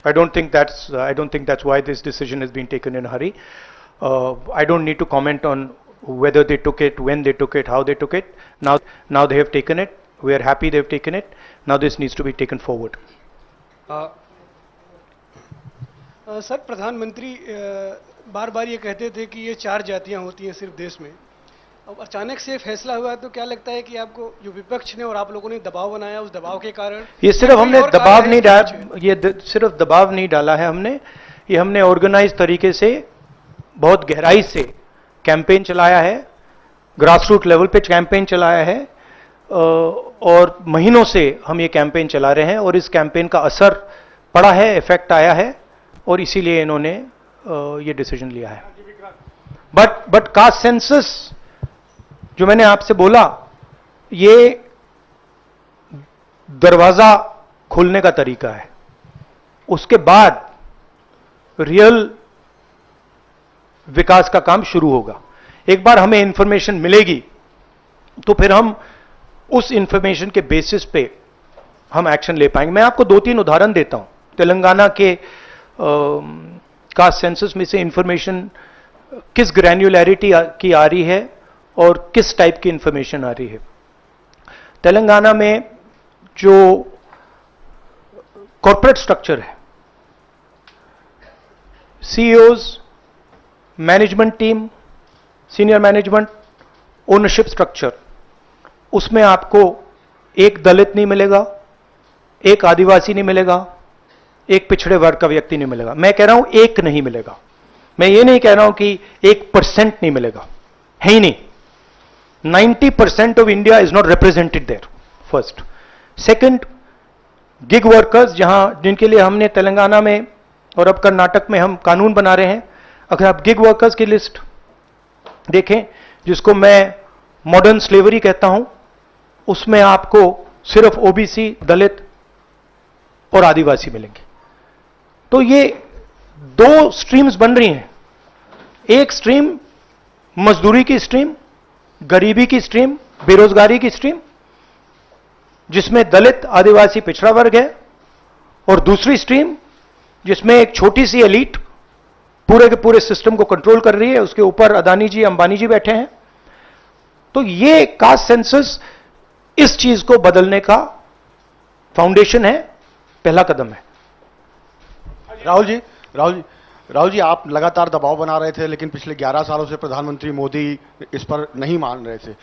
I don't think that's why this decision has been taken in a hurry. I don't need to comment on whether they took it, when they took it, how they took it. Now they have taken it. We are happy they've taken it. Now this needs to be taken forward. Sir, प्रधानमंत्री बार बार ये कहते थे कि ये 4 जातियां होती हैं सिर्फ देश में। अब अचानक से फैसला हुआ, तो क्या लगता है कि आपको जो विपक्ष ने और आप लोगों ने दबाव बनाया, उस दबाव के कारण? ये सिर्फ हमने दबाव नहीं डाला, ये सिर्फ दबाव नहीं डाला है हमने, ये हमने ऑर्गेनाइज तरीके से बहुत गहराई से कैंपेन चलाया है, ग्रासरूट लेवल पे कैंपेन चलाया है, और महीनों से हम ये कैंपेन चला रहे हैं और इस कैंपेन का असर पड़ा है, इफेक्ट आया है, और इसीलिए इन्होंने ये डिसीजन लिया है। बट कास्ट सेंसस जो मैंने आपसे बोला, ये दरवाजा खोलने का तरीका है, उसके बाद रियल विकास का काम शुरू होगा। एक बार हमें इंफॉर्मेशन मिलेगी तो फिर हम उस इंफॉर्मेशन के बेसिस पे हम एक्शन ले पाएंगे। मैं आपको 2-3 उदाहरण देता हूं। तेलंगाना के कास्ट सेंसस में से इंफॉर्मेशन किस ग्रैन्युलैरिटी की आ रही है और किस टाइप की इंफॉर्मेशन आ रही है। तेलंगाना में जो कॉर्पोरेट स्ट्रक्चर है, CEOs, management team, senior management, ownership structure, उसमें आपको एक दलित नहीं मिलेगा, एक आदिवासी नहीं मिलेगा, एक पिछड़े वर्ग का व्यक्ति नहीं मिलेगा। मैं कह रहा हूं एक नहीं मिलेगा, मैं ये नहीं कह रहा हूं कि 1% नहीं मिलेगा, है ही नहीं। 90% of India is not represented there, first. Second, gig workers, जिनके लिए हमने तेलंगाना में और अब कर्नाटक में हम कानून बना रहे हैं। अगर आप गिग वर्कर्स की लिस्ट देखें, जिसको मैं मॉडर्न स्लेवरी कहता हूं, उसमें आपको सिर्फ ओबीसी, दलित और आदिवासी मिलेंगे। तो ये 2 स्ट्रीम्स बन रही हैं। एक स्ट्रीम मजदूरी की स्ट्रीम, गरीबी की स्ट्रीम, बेरोजगारी की स्ट्रीम, जिसमें दलित, आदिवासी, पिछड़ा वर्ग है, और दूसरी स्ट्रीम जिसमें एक छोटी सी एलीट पूरे के पूरे सिस्टम को कंट्रोल कर रही है, उसके ऊपर अदानी जी, अंबानी जी बैठे हैं। तो ये कास्ट सेंसस इस चीज को बदलने का फाउंडेशन है, पहला कदम है। राहुल जी, आप लगातार दबाव बना रहे थे, लेकिन पिछले 11 सालों से प्रधानमंत्री मोदी इस पर नहीं मान रहे थे।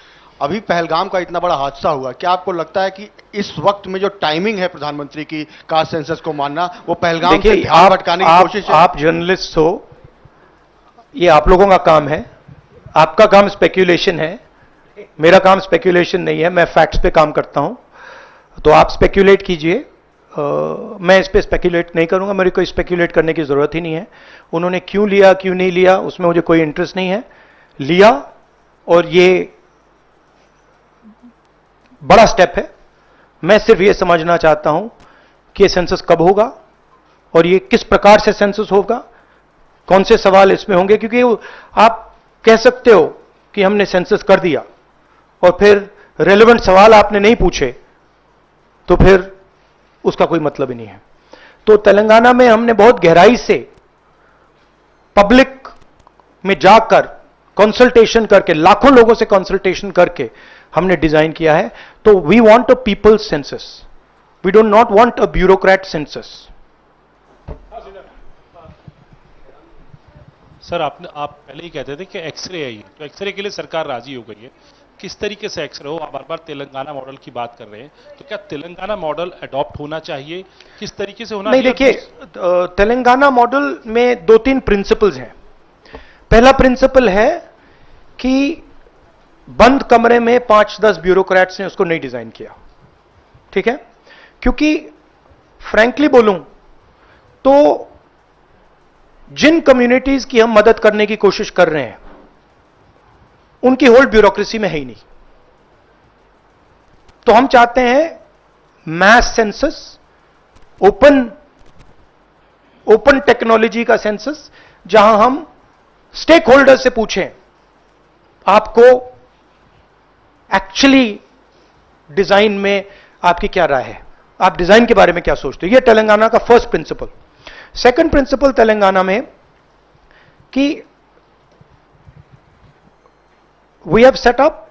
अभी पहलगाम का इतना बड़ा हादसा हुआ, क्या आपको लगता है कि इस वक्त में जो टाइमिंग है प्रधानमंत्री की कास्ट सेंसस को मानना, वो पहलगाम से ध्यान भटकाने की कोशिश है? आप जर्नलिस्ट हो, ये आप लोगों का काम है, आपका काम स्पेक्यूलेशन है, मेरा काम स्पेक्यूलेशन नहीं है, मैं फैक्ट्स पे काम करता हूं। तो आप स्पेक्यूलेट कीजिए, मैं इस पे स्पेक्यूलेट नहीं करूंगा, मेरे को स्पेक्यूलेट करने की जरूरत ही नहीं है। उन्होंने क्यों लिया, क्यों नहीं लिया, उसमें मुझे कोई इंटरेस्ट नहीं है। लिया, और ये बड़ा स्टेप है। मैं सिर्फ ये समझना चाहता हूं कि ये सेंसस कब होगा और ये किस प्रकार से सेंसस होगा, कौन से सवाल इसमें होंगे। क्योंकि आप कह सकते हो कि हमने सेंसस कर दिया और फिर रेलेवेंट सवाल आपने नहीं पूछे, तो फिर उसका कोई मतलब ही नहीं है। तो तेलंगाना में हमने बहुत गहराई से पब्लिक में जाकर कंसल्टेशन करके, लाखों लोगों से कंसल्टेशन करके हमने डिजाइन किया है। तो we want a people's census, we don't not want a bureaucrat census. Sir, आप पहले ही कहते थे कि एक्सरे है ये, तो एक्सरे के लिए सरकार राजी हो गई है। किस तरीके से एक्सरे हो? आप बार बार तेलंगाना मॉडल की बात कर रहे हैं, तो क्या तेलंगाना मॉडल अडॉप्ट होना चाहिए? किस तरीके से होना? नहीं, देखिए, तेलंगाना मॉडल में 2-3 प्रिंसिपल्स हैं। पहला प्रिंसिपल है कि बंद कमरे में 5-10 ब्यूरोक्रेट्स ने उसको नहीं डिजाइन किया, ठीक है? क्योंकि फ्रैंकली बोलूं तो जिन कम्युनिटीज की हम मदद करने की कोशिश कर रहे हैं, उनकी होल ब्यूरोक्रेसी में है ही नहीं। तो हम चाहते हैं मैस सेंसस, ओपन टेक्नोलॉजी का सेंसस, जहां हम स्टेक होल्डर से पूछें आपको एक्चुअली डिजाइन में आपकी क्या राय है, आप डिजाइन के बारे में क्या सोचते हो। यह तेलंगाना का first principle. Second principle Telangana में कि वी हैव सेट अप